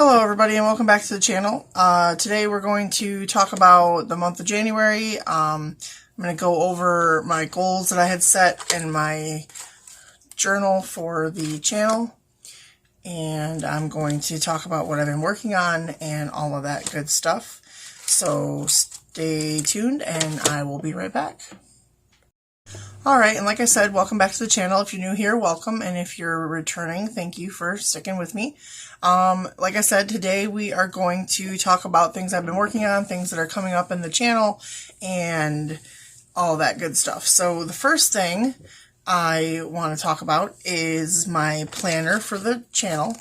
Hello everybody and welcome back to the channel. Today we're going to talk about the month of January. I'm going to go over my goals that I had set in my journal for the channel. And I'm going to talk about what I've been working on and all of that good stuff. So stay tuned and I will be right back. Alright, and like I said, welcome back to the channel. If you're new here, welcome, and if you're returning, thank you for sticking with me. Like I said, today we are going to talk about things I've been working on, things that are coming up in the channel, and all that good stuff. So the first thing I want to talk about is my planner for the channel.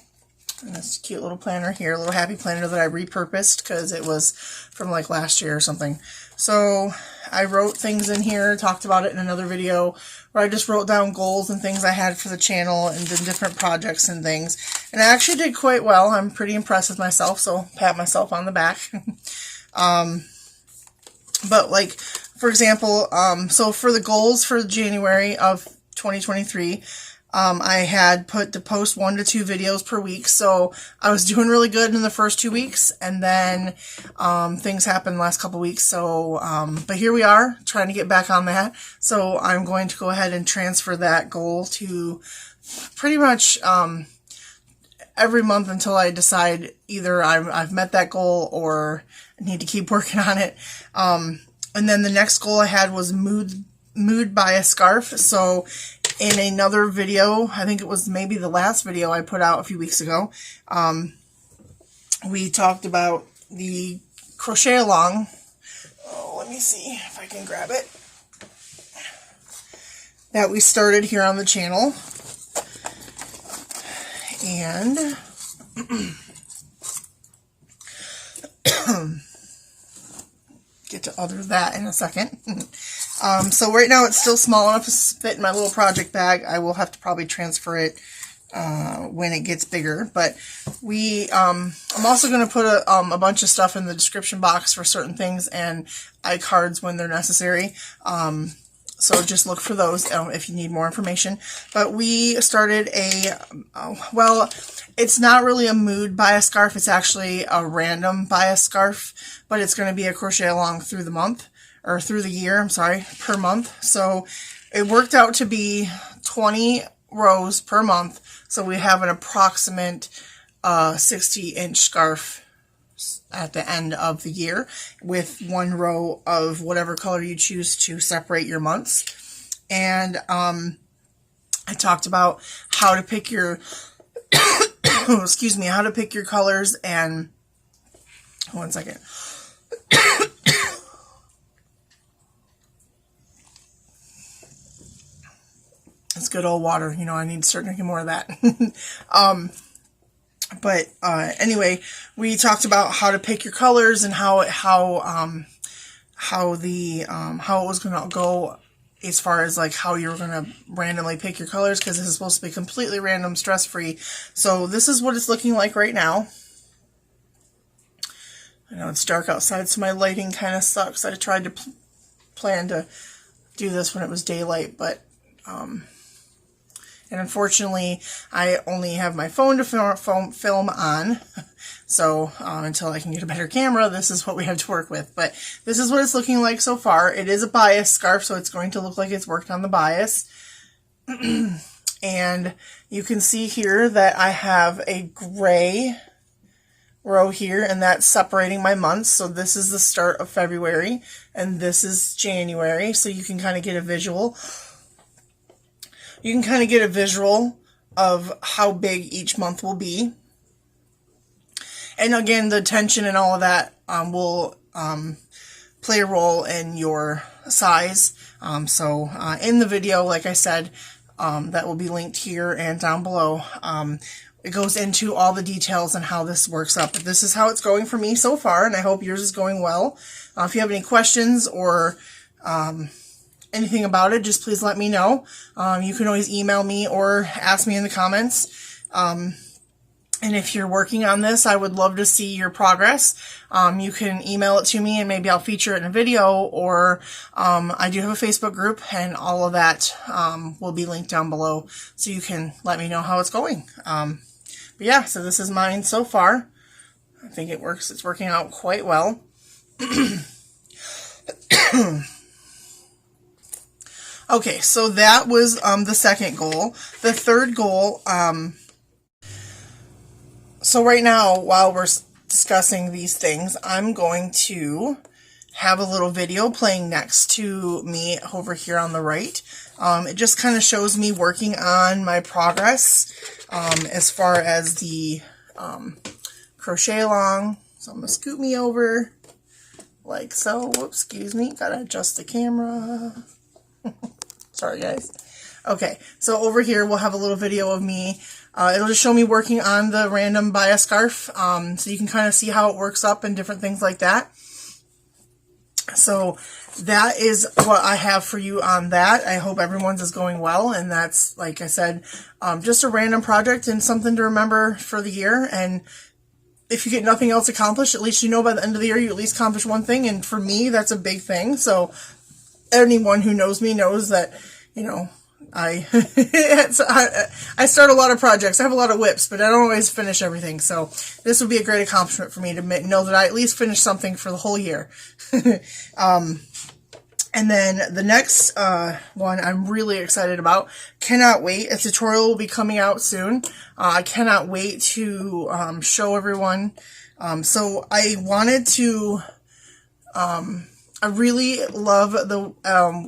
And this cute little planner here, a little happy planner that I repurposed because it was from like last year or something. So I wrote things in here, talked about it in another video where I just wrote down goals and things I had for the channel and did different projects and things. And I actually did quite well. I'm pretty impressed with myself, so pat myself on the back. But like, for example, so for the goals for January of 2023, I had put to post 1 to 2 videos per week, so I was doing really good in the first 2 weeks, and then things happened the last couple weeks, so, but here we are, trying to get back on that, so I'm going to go ahead and transfer that goal to pretty much every month until I decide either I've met that goal or I need to keep working on it. And then the next goal I had was mood by a scarf, so in another video, I think it was maybe the last video I put out a few weeks ago, we talked about the crochet along. Oh, let me see if I can grab it. That we started here on the channel. And get to other that in a second. So right now it's still small enough to fit in my little project bag. I will have to probably transfer it when it gets bigger. But I'm also going to put a bunch of stuff in the description box for certain things and iCards when they're necessary. So just look for those if you need more information. But we started well, it's not really a mood by a scarf. It's actually a random by a scarf, but it's going to be a crochet along through the month. Or through the year, I'm sorry, per month. So it worked out to be 20 rows per month. So we have an approximate 60-inch scarf at the end of the year with 1 row of whatever color you choose to separate your months. And I talked about how to pick your, excuse me, how to pick your colors and, one second. It's good old water. You know, I need to start drinking more of that. Anyway, we talked about how to pick your colors and how it was going to go as far as like how you're going to randomly pick your colors, because this is supposed to be completely random, stress-free. So this is what it's looking like right now. I know it's dark outside, so my lighting kind of sucks. I tried to plan to do this when it was daylight, but and unfortunately, I only have my phone to film on, so until I can get a better camera, this is what we have to work with. But this is what it's looking like so far. It is a bias scarf, so it's going to look like it's worked on the bias. And you can see here that I have a gray row here, and that's separating my months. So this is the start of February, and this is January, so you can kind of get a visual. You can kind of get a visual of how big each month will be. And again, the tension and all of that will play a role in your size. So in the video, like I said, that will be linked here and down below. It goes into all the details and how this works up. But this is how it's going for me so far, and I hope yours is going well. If you have any questions or anything about it, just please let me know. You can always email me or ask me in the comments. And if you're working on this, I would love to see your progress. You can email it to me and maybe I'll feature it in a video, or I do have a Facebook group, and all of that will be linked down below, so you can let me know how it's going. But yeah, so this is mine so far. think it's working out quite well. Okay, so that was the second goal. The third goal, so right now, while we're discussing these things, I'm going to have a little video playing next to me over here on the right. It just kind of shows me working on my progress as far as the crochet along. So I'm going to scoot me over like so. Whoops, excuse me. Gotta adjust the camera. Sorry, guys. Okay, so over here we'll have a little video of me. It'll just show me working on the random buy a scarf, so you can kind of see how it works up and different things like that. So that is what I have for you on that. I hope everyone's is going well, and that's, like I said, just a random project and something to remember for the year. And if you get nothing else accomplished, at least you know by the end of the year you at least accomplished one thing, and for me that's a big thing. So anyone who knows me knows that, you know, I start a lot of projects. I have a lot of WIPS, but I don't always finish everything. So this would be a great accomplishment for me to know that I at least finished something for the whole year. And then the next one I'm really excited about. Cannot wait. A tutorial will be coming out soon. I cannot wait to show everyone. So I wanted to... I really love the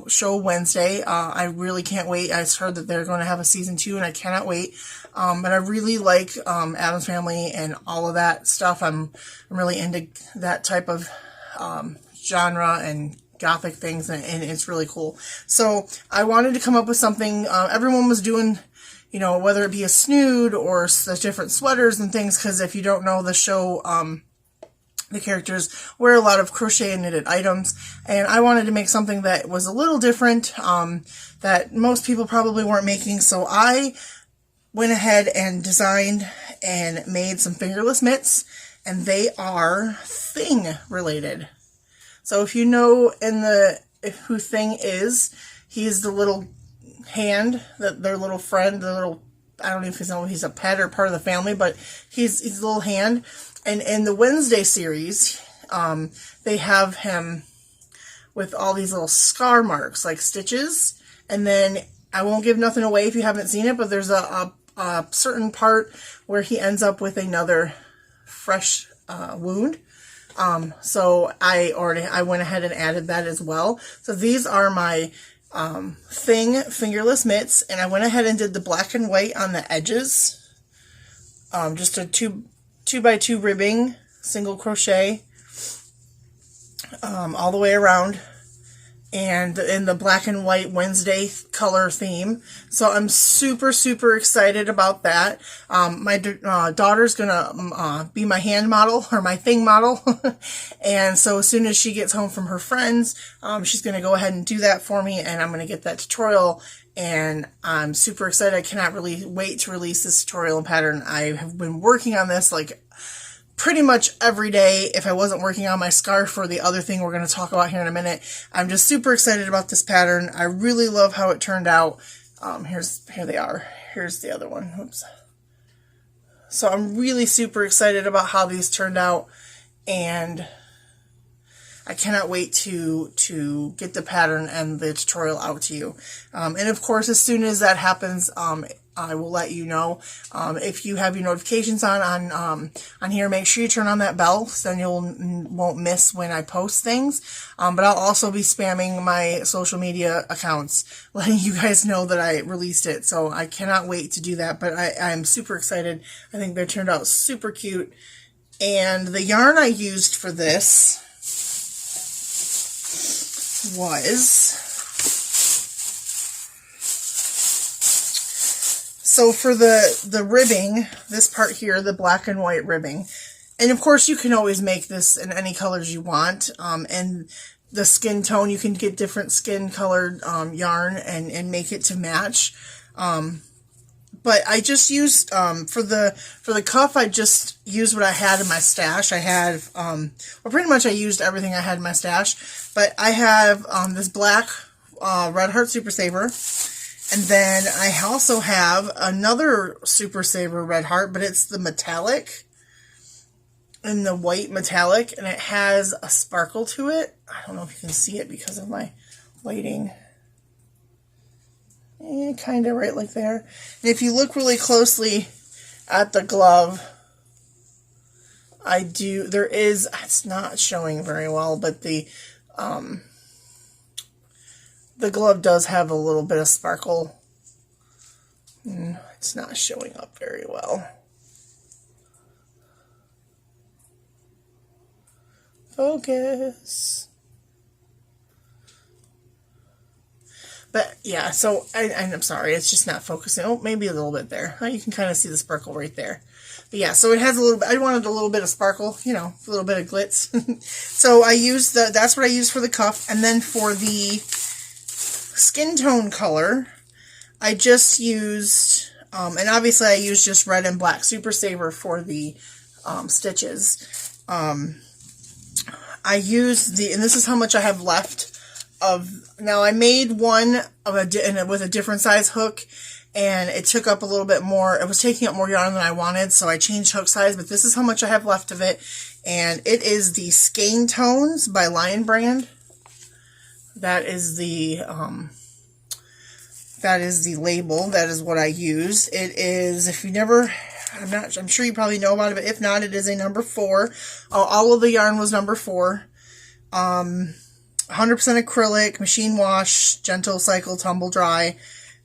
show Wednesday. I really can't wait. I heard that they're going to have a season 2, and I cannot wait. But I really like Addams Family and all of that stuff. I'm really into that type of genre and gothic things, and it's really cool. So I wanted to come up with something. Everyone was doing, you know, whether it be a Snood or the different sweaters and things, because if you don't know the show, the characters wear a lot of crochet and knitted items, and I wanted to make something that was a little different, that most people probably weren't making. So I went ahead and designed and made some fingerless mitts, and they are Thing related. So if you know who Thing is, he's the little hand, their little friend, the little, I don't know if he's a pet or part of the family, but he's a little hand. And in the Wednesday series, they have him with all these little scar marks, like stitches. And then, I won't give nothing away if you haven't seen it, but there's a certain part where he ends up with another fresh wound. So I went ahead and added that as well. So these are my Thing fingerless mitts, and I went ahead and did the black and white on the edges. Just a 2x2 ribbing, single crochet, all the way around, and in the black and white Wednesday color theme. So I'm super, super excited about that. My daughter's gonna be my hand model, or my Thing model, and so as soon as she gets home from her friends, she's gonna go ahead and do that for me, and I'm gonna get that tutorial. And I'm super excited. I cannot really wait to release this tutorial and pattern. I have been working on this like pretty much every day if I wasn't working on my scarf or the other thing we're going to talk about here in a minute. I'm just super excited about this pattern. I really love how it turned out. Here they are. Here's the other one. Oops. So I'm really super excited about how these turned out, and I cannot wait to get the pattern and the tutorial out to you. And of course, as soon as that happens, I will let you know. If you have your notifications on here, make sure you turn on that bell, so then you won't miss when I post things. But I'll also be spamming my social media accounts, letting you guys know that I released it. So I cannot wait to do that. But I'm super excited. I think they turned out super cute. And the yarn I used for this was, so for the ribbing, this part here, the black and white ribbing, and of course you can always make this in any colors you want, and the skin tone, you can get different skin colored yarn and make it to match. But I just used, for the cuff, I just used what I had in my stash. I had, well, pretty much I used everything I had in my stash. But I have this black Red Heart Super Saver. And then I also have another Super Saver Red Heart, but it's the metallic. in the white metallic, and it has a sparkle to it. I don't know if you can see it because of my lighting. Kind of right like there. And if you look really closely at the glove, there is, it's not showing very well, but the glove does have a little bit of sparkle. It's not showing up very well. Focus. But yeah, so I'm sorry, it's just not focusing. Oh, maybe a little bit there. Oh, you can kind of see the sparkle right there. But yeah, so it has a little bit, I wanted a little bit of sparkle, you know, a little bit of glitz. So I used that's what I used for the cuff. And then for the skin tone color, I just used, and obviously I used just red and black Super Saver for the stitches. I used and this is how much I have left of, now I made one of with a different size hook, and it took up a little bit more, it was taking up more yarn than I wanted, so I changed hook size, but this is how much I have left of it, and it is the Skein Tones by Lion Brand. That is the label, that is what I used. It is, if you never, I'm sure you probably know about it, but if not, it is a number 4. All of the yarn was number 4. 100% acrylic, machine wash, gentle cycle, tumble dry.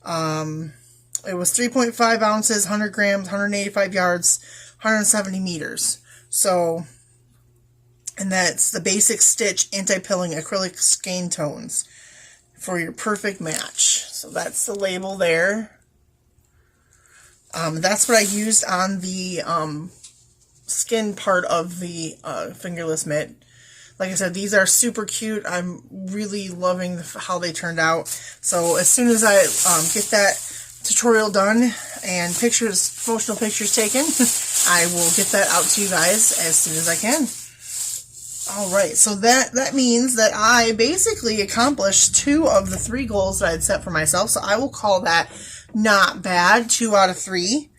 It was 3.5 ounces, 100 grams, 185 yards, 170 meters. So, and that's the basic stitch anti-pilling acrylic skein tones for your perfect match. So that's the label there. That's what I used on the skin part of the fingerless mitt. Like I said, these are super cute. I'm really loving how they turned out. So as soon as I get that tutorial done and promotional pictures taken, I will get that out to you guys as soon as I can. Alright, so that means that I basically accomplished 2 of the 3 goals that I had set for myself. So I will call that not bad, 2 out of 3.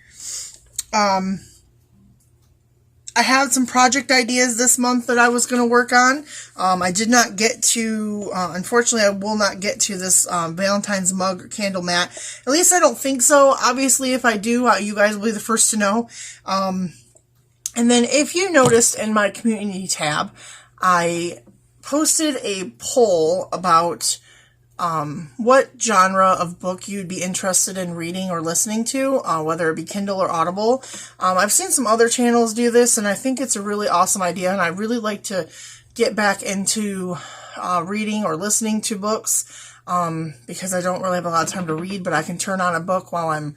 I had some project ideas this month that I was going to work on. I did not get to, unfortunately, I will not get to this Valentine's mug or candle mat. At least I don't think so. Obviously, if I do, you guys will be the first to know. And then if you noticed in my community tab, I posted a poll about what genre of book you'd be interested in reading or listening to, whether it be Kindle or Audible. I've seen some other channels do this, and I think it's a really awesome idea, and I really like to get back into reading or listening to books, because I don't really have a lot of time to read, but I can turn on a book while I'm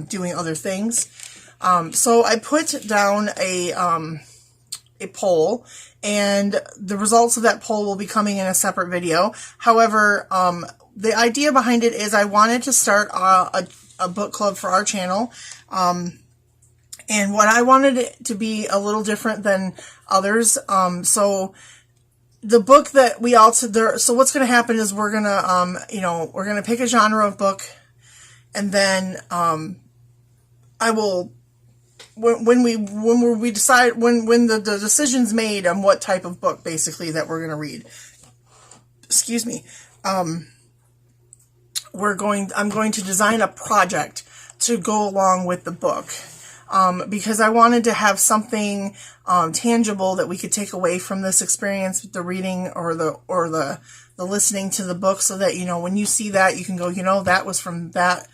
doing other things. So I put down a poll, and the results of that poll will be coming in a separate video. However, the idea behind it is I wanted to start a book club for our channel, and what I wanted it to be a little different than others. So the book that we all so what's going to happen is we're gonna we're gonna pick a genre of book, and then I will, when we decide, when the decision's made on what type of book basically that we're going to read, excuse me, I'm going to design a project to go along with the book, because I wanted to have something tangible that we could take away from this experience with the reading or the listening to the book, so that when you see that, you can go, that was from that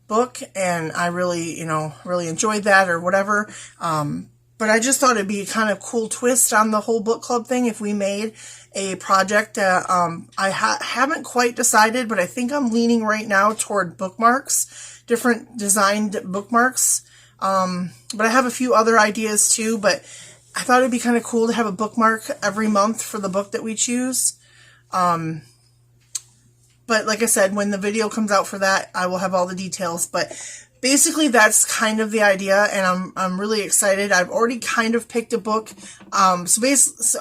book, and I really, really enjoyed that, or whatever. But I just thought it'd be a kind of cool twist on the whole book club thing if we made a project. I haven't quite decided, but I think I'm leaning right now toward bookmarks, different designed bookmarks. But I have a few other ideas too, but I thought it'd be kind of cool to have a bookmark every month for the book that we choose. But like I said, when the video comes out for that, I will have all the details. But basically, that's kind of the idea, and I'm really excited. I've already kind of picked a book. So basically,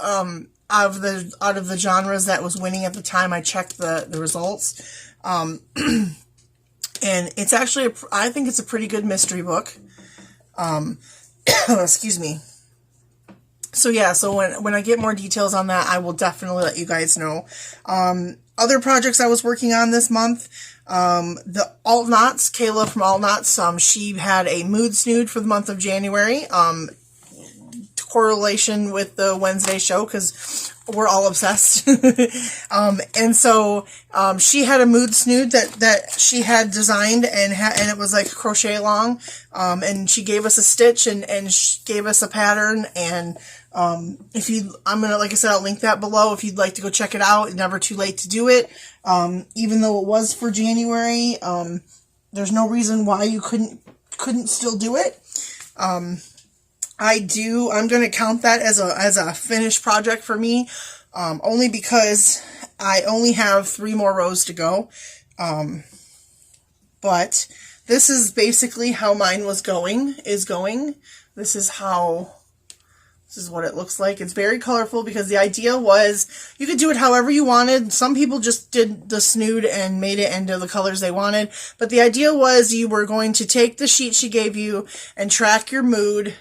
out of the genres that was winning at the time, I checked the results, and it's actually I think it's a pretty good mystery book. Excuse me. So yeah, so when I get more details on that, I will definitely let you guys know. Other projects I was working on this month, the Alt Knots, Kayla from Alt Knots, she had a mood snood for the month of January, correlation with the Wednesday show, because we're all obsessed. And so, she had a mood snood that she had designed, and it was like crochet long, and she gave us a stitch and she gave us a pattern, and I'm gonna, like I said, I'll link that below if you'd like to go check it out. It's never too late to do it. Even though it was for January, there's no reason why you couldn't still do it. I'm gonna count that as a finished project for me, only because I only have 3 more rows to go. But this is basically how mine is going. This is what it looks like. It's very colorful because the idea was you could do it however you wanted. Some people just did the snood and made it into the colors they wanted. But the idea was you were going to take the sheet she gave you and track your mood,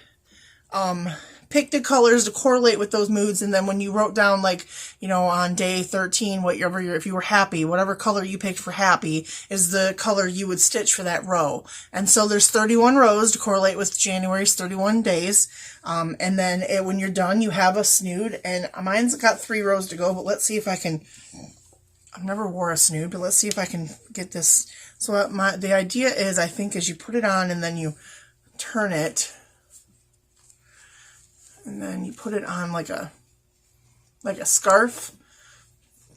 pick the colors to correlate with those moods, and then when you wrote down, like, you know, on day 13, if you were happy, whatever color you picked for happy is the color you would stitch for that row. And so there's 31 rows to correlate with January's 31 days. And then when you're done, you have a snood, and mine's got 3 rows to go, but let's see if I can, I've never wore a snood, but let's see if I can get this. So the idea is, I think, is you put it on and then you turn it, and then you put it on like a scarf.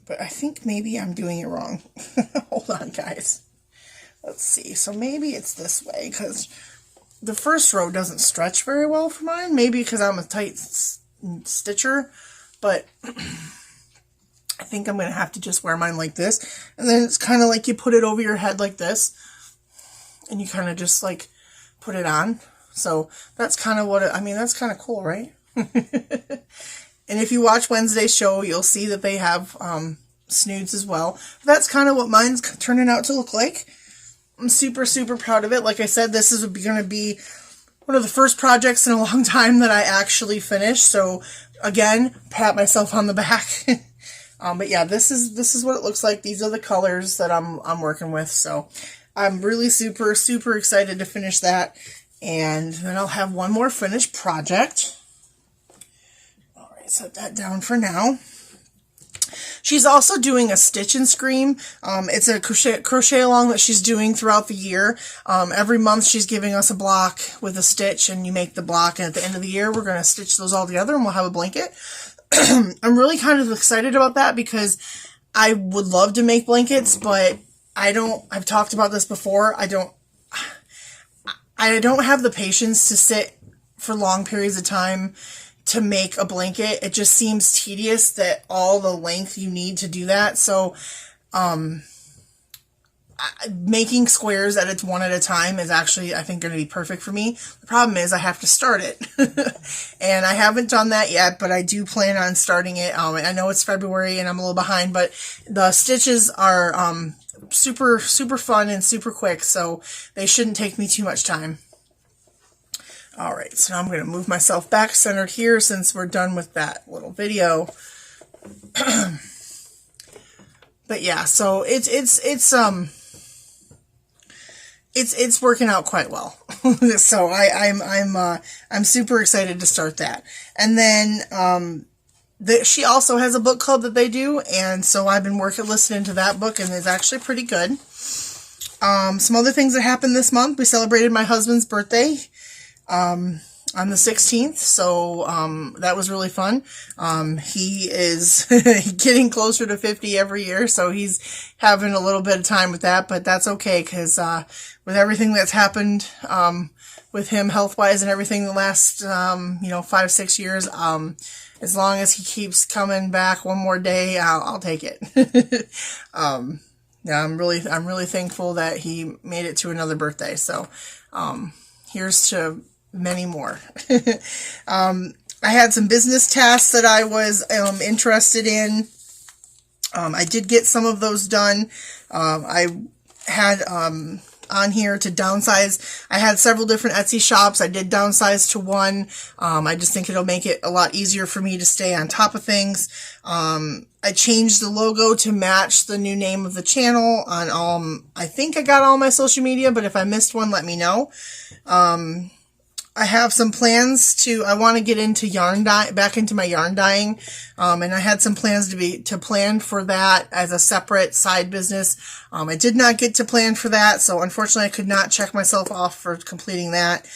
But I think maybe I'm doing it wrong. Hold on, guys. Let's see. So maybe it's this way, because the first row doesn't stretch very well for mine. Maybe because I'm a tight stitcher. But I think I'm going to have to just wear mine like this. And then it's kind of like you put it over your head like this. And you kind of just like put it on. So that's kind of that's kind of cool, right? And if you watch Wednesday's show, you'll see that they have snoods as well. That's kind of what mine's turning out to look like. I'm super, super proud of it. Like I said, this is going to be one of the first projects in a long time that I actually finished. So again, pat myself on the back. But yeah, this is what it looks like. These are the colors that I'm working with. So I'm really super, super excited to finish that. And then I'll have one more finished project. All right, set that down for now. She's also doing a stitch and scream. It's a crochet along that she's doing throughout the year. Every month she's giving us a block with a stitch, and you make the block, and at the end of the year we're going to stitch those all together and we'll have a blanket. I'm really kind of excited about that because I would love to make blankets, but I've talked about this before. I don't have the patience to sit for long periods of time to make a blanket. It just seems tedious that all the length you need to do that. So, making squares that it's one at a time is actually, I think, going to be perfect for me. The problem is I have to start it. And I haven't done that yet, but I do plan on starting it. I know it's February and I'm a little behind, but the stitches are, super, super fun and super quick. So they shouldn't take me too much time. All right, so now I'm going to move myself back centered here since we're done with that little video. But yeah, so it's working out quite well. So I'm super excited to start that. And then she also has a book club that they do, and so I've been listening to that book, and it's actually pretty good. Some other things that happened this month: we celebrated my husband's birthday on the 16th, so that was really fun. He is getting closer to 50 every year, so he's having a little bit of time with that, but that's okay, because with everything that's happened with him health-wise and everything the last 5-6 years, as long as he keeps coming back one more day, I'll take it. Yeah, I'm really thankful that he made it to another birthday, so here's to many more. I had some business tasks that I was interested in. I did get some of those done. I had on here to downsize. I had several different Etsy shops. I did downsize to one. I just think it'll make it a lot easier for me to stay on top of things. I changed the logo to match the new name of the channel on I think I got all my social media, but if I missed one, let me know. I have some plans I want to get into back into my yarn dyeing. And I had some plans to plan for that as a separate side business. I did not get to plan for that, so unfortunately I could not check myself off for completing that.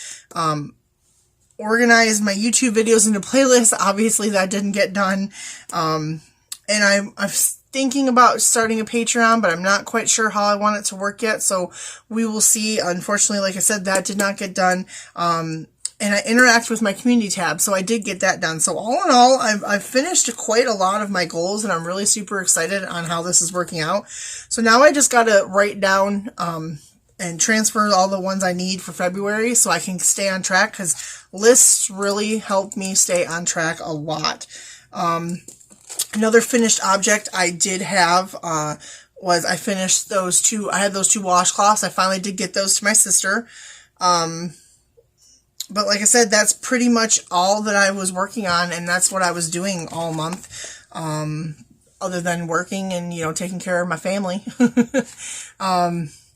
Organize my YouTube videos into playlists. Obviously that didn't get done. And I'm thinking about starting a Patreon, but I'm not quite sure how I want it to work yet, so we will see. Unfortunately, like I said, that did not get done. And I interact with my community tab, so I did get that done. So all in all, I've finished quite a lot of my goals, and I'm really super excited on how this is working out. So now I just got to write down and transfer all the ones I need for February so I can stay on track, because lists really help me stay on track a lot. Another finished object I did have was I finished those two. I had those 2 washcloths. I finally did get those to my sister. But like I said, that's pretty much all that I was working on, and that's what I was doing all month, other than working and, you know, taking care of my family.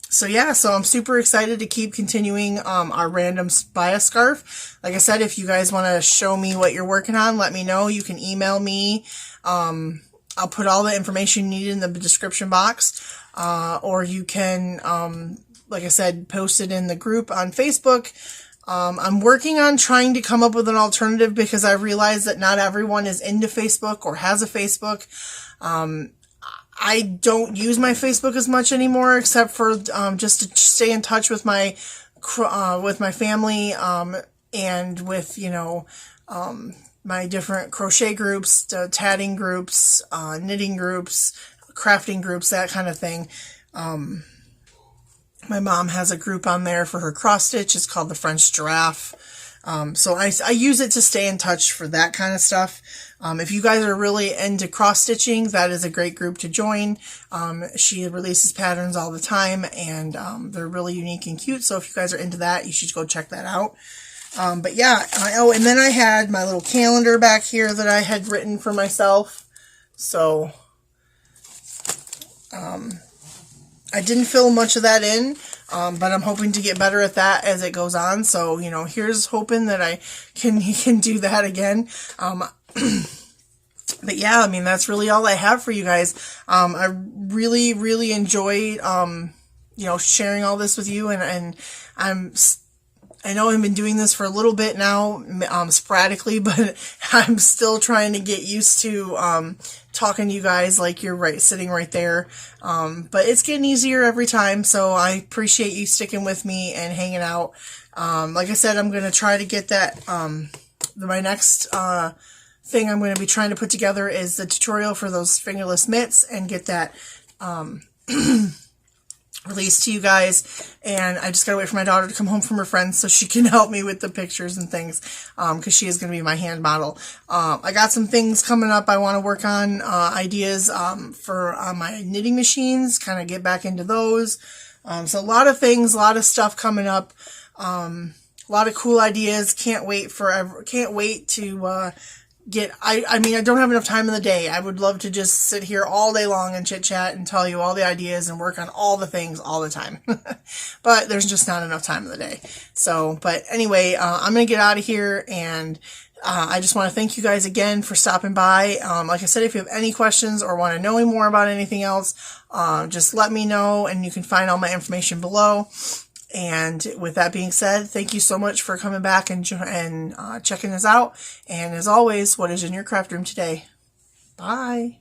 So yeah, so I'm super excited to keep continuing our random buy a scarf. Like I said, if you guys want to show me what you're working on, let me know. You can email me. I'll put all the information you need in the description box, or you can, like I said, post it in the group on Facebook. I'm working on trying to come up with an alternative, because I realize that not everyone is into Facebook or has a Facebook. I don't use my Facebook as much anymore, except for just to stay in touch with my family, and with, you know, my different crochet groups, tatting groups, knitting groups, crafting groups, that kind of thing. My mom has a group on there for her cross stitch. It's called the French Giraffe. So I use it to stay in touch for that kind of stuff. If you guys are really into cross stitching, that is a great group to join. She releases patterns all the time, and they're really unique and cute. So if you guys are into that, you should go check that out. But yeah, and then I had my little calendar back here that I had written for myself. So I didn't fill much of that in, but I'm hoping to get better at that as it goes on. So, you know, here's hoping that I can do that again. But yeah, I mean, that's really all I have for you guys. I really, really enjoyed, you know, sharing all this with you, and I know I've been doing this for a little bit now, sporadically, but I'm still trying to get used to talking to you guys like you're sitting right there. But it's getting easier every time, so I appreciate you sticking with me and hanging out. Like I said, I'm going to try to get that, my next thing I'm going to be trying to put together is the tutorial for those fingerless mitts, and get that released to you guys. And I just gotta wait for my daughter to come home from her friends so she can help me with the pictures and things, because she is going to be my hand model. I got some things coming up I want to work on, ideas for my knitting machines, kind of get back into those. So a lot of things, a lot of stuff coming up, a lot of cool ideas. Can't wait to I mean, I don't have enough time in the day. I would love to just sit here all day long and chit chat and tell you all the ideas and work on all the things all the time. But there's just not enough time in the day. So, but anyway, I'm going to get out of here, and I just want to thank you guys again for stopping by. Like I said, if you have any questions or want to know more about anything else, just let me know, and you can find all my information below. And with that being said, thank you so much for coming back and checking us out. And as always, what is in your craft room today? Bye.